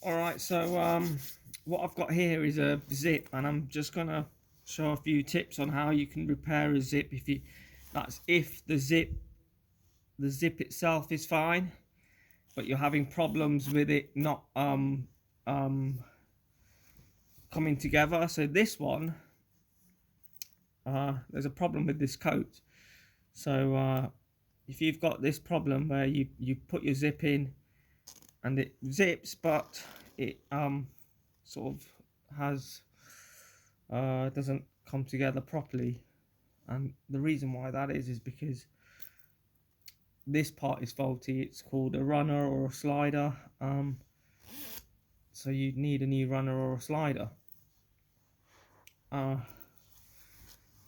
Alright, so what I've got here is a zip, and I'm just gonna show a few tips on how you can repair a zip. If the zip itself is fine, but you're having problems with it not coming together. So this one, there's a problem with this coat. So if you've got this problem where you put your zip in and it zips, but it sort of has doesn't come together properly, and the reason why that is because this part is faulty. It's called a runner or a slider. So you need a new runner or a slider.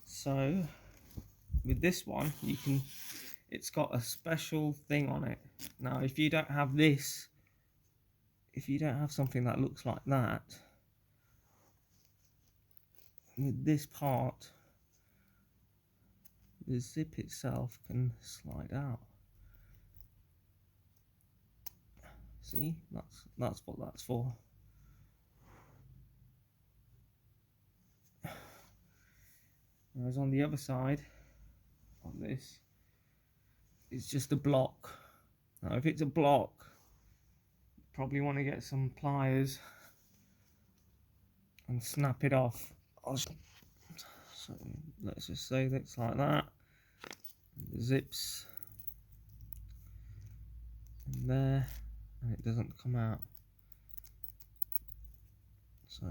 So with this one, it's got a special thing on it. Now, if you don't have this, if you don't have something that looks like that, with this part, the zip itself can slide out. See, that's what that's for. Whereas on the other side, on this, it's just a block. Now, if it's a block, you probably want to get some pliers and snap it off. So let's just say that's like that. The zips in there, and it doesn't come out. So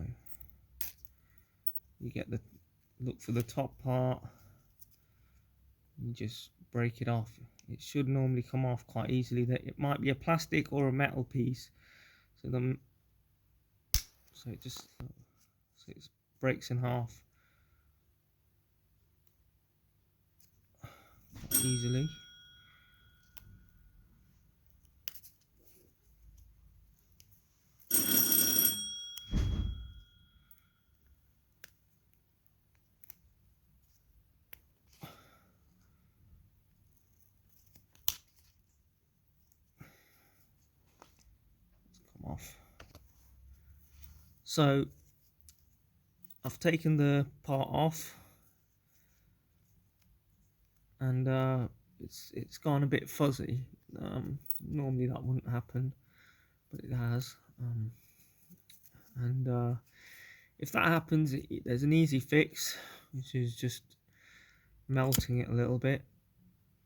you look for the top part. You just break it off. It should normally come off quite easily. That it might be a plastic or a metal piece. So it breaks in half quite easily. Off. So I've taken the part off, and it's gone a bit fuzzy. Normally that wouldn't happen, but it has. If that happens, there's an easy fix, which is just melting it a little bit.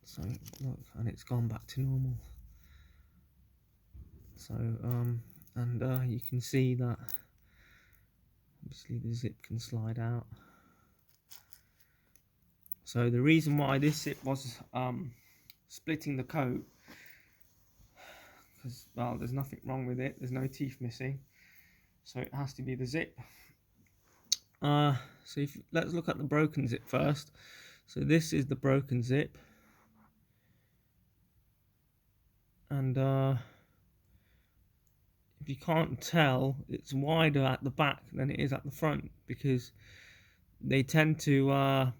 So look, and it's gone back to normal. So you can see that obviously the zip can slide out. So the reason why this zip was splitting the coat, because, well, there's nothing wrong with it, there's no teeth missing, so it has to be the zip. So let's look at the broken zip first. So this is the broken zip, and if you can't tell, it's wider at the back than it is at the front, because they tend to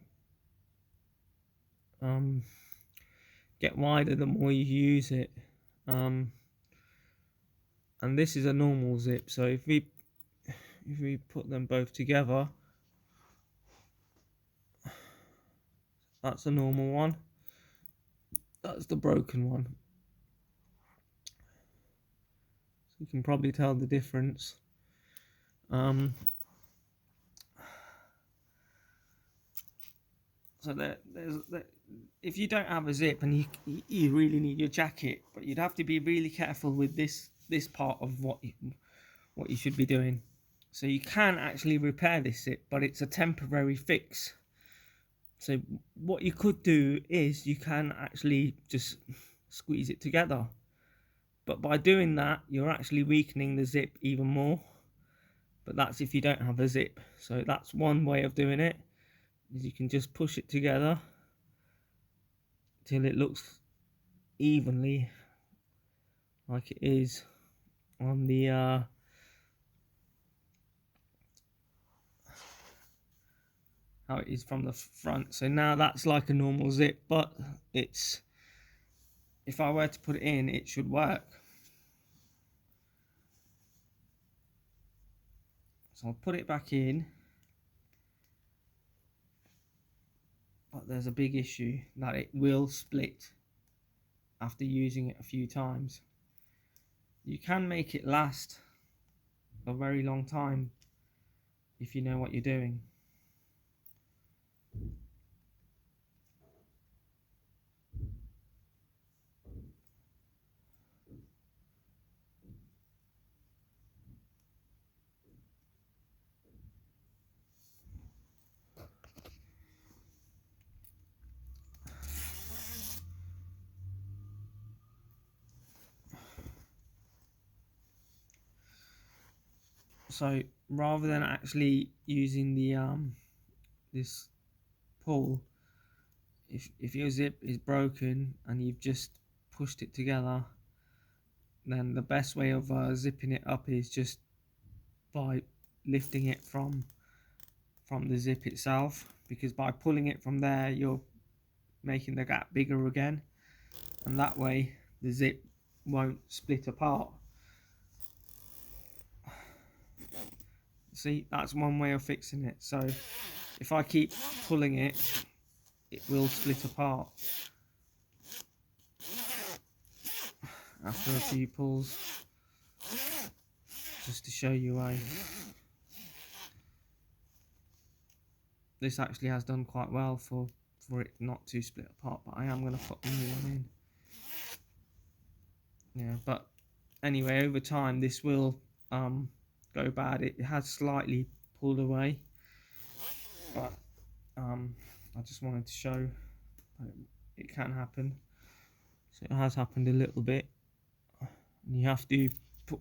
get wider the more you use it. And this is a normal zip, so if we put them both together, that's a normal one, that's the broken one. So you can probably tell the difference. So if you don't have a zip and you really need your jacket, but you'd have to be really careful with this part of what you should be doing. So you can actually repair this zip, but it's a temporary fix. So what you could do is you can actually just squeeze it together, but by doing that you're actually weakening the zip even more. But that's if you don't have a zip. So that's one way of doing it, is you can just push it together till it looks evenly like it is on the how it is from the front. So now that's like a normal zip, but if I were to put it in, it should work. So I'll put it back in, but there's a big issue that it will split after using it a few times. You can make it last a very long time if you know what you're doing. So rather than actually using the this pull, if your zip is broken and you've just pushed it together, then the best way of zipping it up is just by lifting it from the zip itself, because by pulling it from there you're making the gap bigger again, and that way the zip won't split apart. See, that's one way of fixing it. So if I keep pulling it, it will split apart after a few pulls, just to show you why. This actually has done quite well for it not to split apart, but I am going to put a new one in. Yeah, but anyway, over time this will go bad. It has slightly pulled away, but I just wanted to show that it can happen. So it has happened a little bit, and you have to put,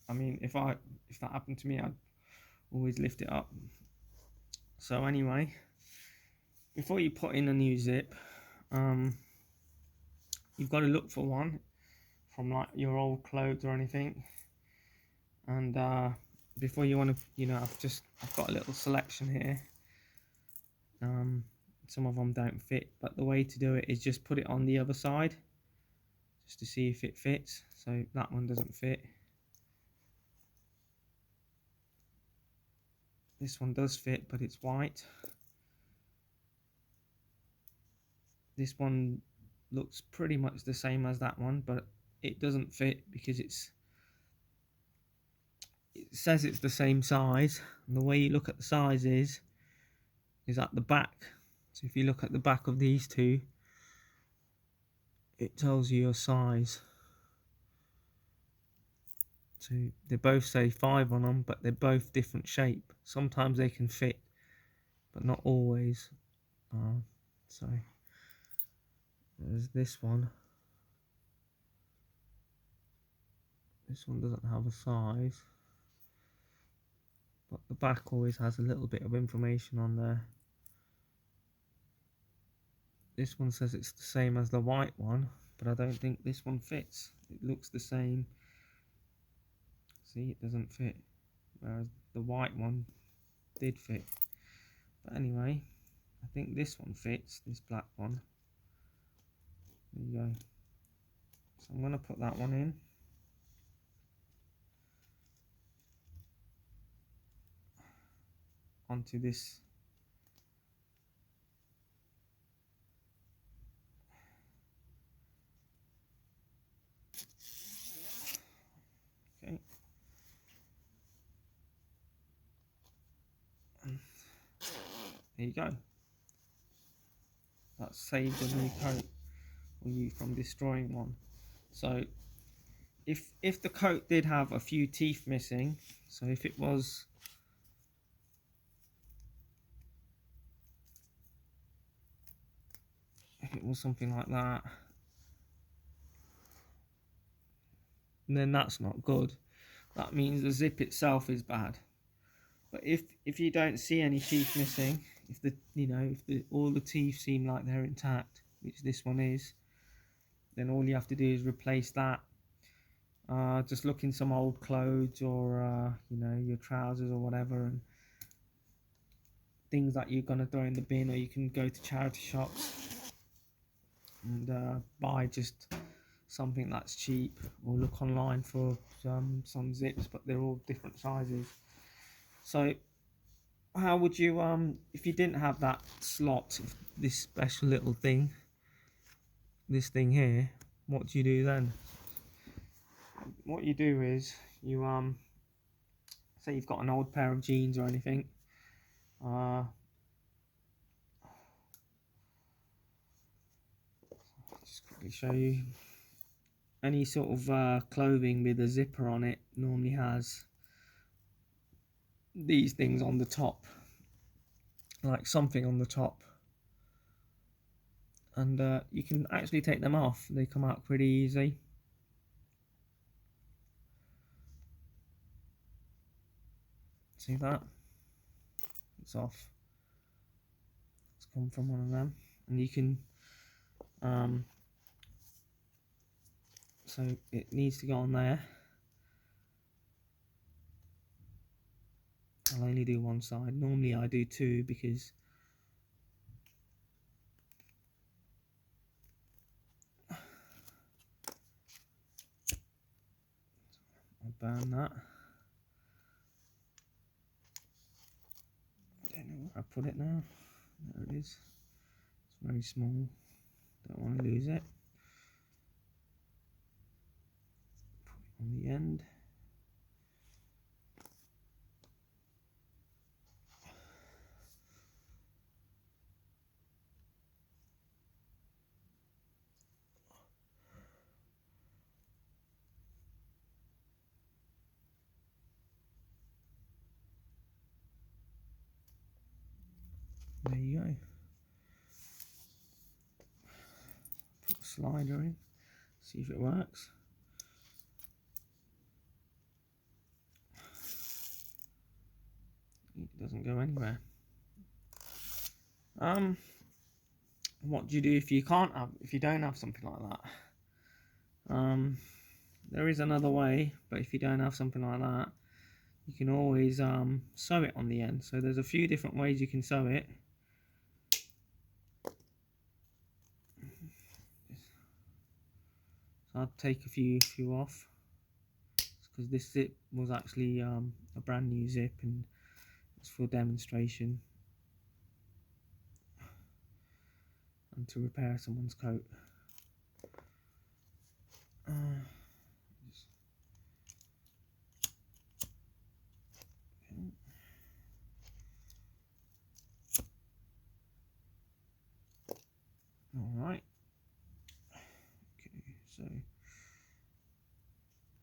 I mean, if that happened to me, I'd always lift it up. So anyway, before you put in a new zip, you've got to look for one from like your old clothes or anything, and before you want to, you know, I've got a little selection here. Some of them don't fit, but the way to do it is just put it on the other side just to see if it fits. So that one doesn't fit. This one does fit, but it's white. This one looks pretty much the same as that one, but it doesn't fit because it says it's the same size, and the way you look at the sizes is at the back. So if you look at the back of these two, it tells you your size. So they both say 5 on them, but they're both different shape. Sometimes they can fit, but not always. So there's this one. This one doesn't have a size, but the back always has a little bit of information on there. This one says it's the same as the white one, but I don't think this one fits. It looks the same. See, it doesn't fit, whereas the white one did fit. But anyway, I think this one fits, this black one. There you go. So I'm going to put that one in. Onto this. Okay. There you go. That saved a new coat for you from destroying one. So if the coat did have a few teeth missing, so if it was something like that, then that's not good. That means the zip itself is bad. But if you don't see any teeth missing, if all the teeth seem like they're intact, which this one is, then all you have to do is replace that. Just look in some old clothes or your trousers or whatever, and things that you're gonna throw in the bin, or you can go to charity shops and buy just something that's cheap, or look online for some zips, but they're all different sizes. So how would you if you didn't have that slot, this special little thing, this thing here, what do you do then? What you do is you say you've got an old pair of jeans or anything, just quickly show you. Any sort of clothing with a zipper on it normally has these things on the top, like something on the top, and you can actually take them off. They come out pretty easy. See that? It's off. It's come from one of them, and you can so it needs to go on there. I'll only do one side. Normally I do two because I'll burn that. I don't know where I put it now. There it is. It's very small. Don't want to lose it. Put it on the end. There you go. Put a slider in, see if it works. It doesn't go anywhere. What do you do if you don't have something like that? There is another way, but if you don't have something like that, you can always sew it on the end. So there's a few different ways you can sew it. So I'll take a few off, because this zip was actually a brand new zip and it's for demonstration and to repair someone's coat. Alright, okay, so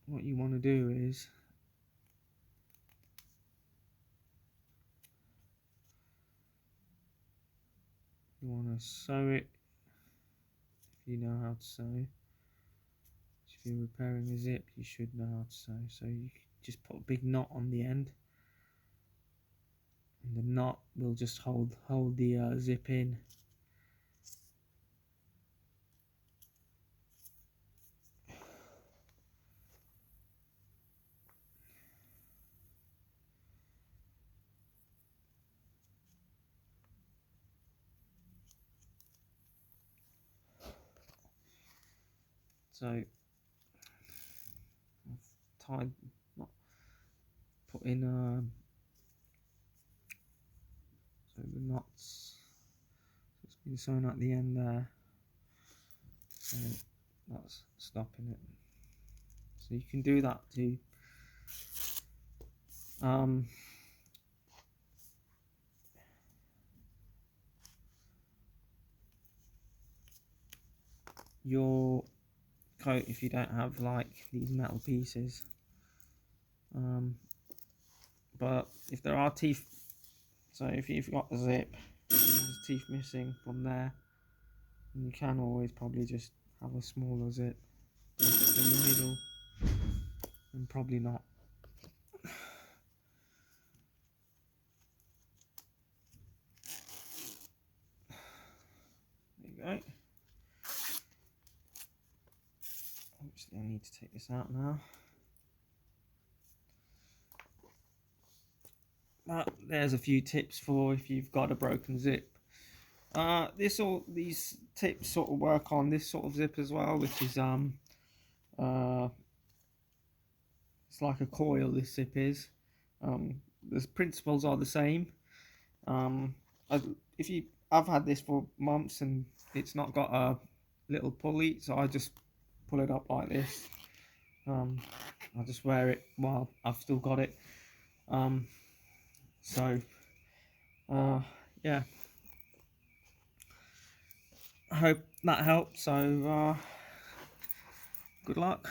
what you want to do is you want to sew it if you know how to sew. If you're repairing a zip, you should know how to sew. So you just put a big knot on the end, and the knot will just hold the zip in. So I've tied, not put in so the knots, so it's been sewn at the end there, so that's stopping it. So you can do that too. Your coat, if you don't have like these metal pieces, but if there are teeth, so if you've got a zip, there's teeth missing from there, you can always probably just have a smaller zip in the middle, and probably not. There you go. Obviously I need to take this out now. But there's a few tips for if you've got a broken zip. These tips sort of work on this sort of zip as well, which is it's like a coil. This zip is the principles are the same. I, if you, I've had this for months and it's not got a little pulley, so I just pull it up like this. I just wear it while I've still got it. So yeah, I hope that helped. So good luck.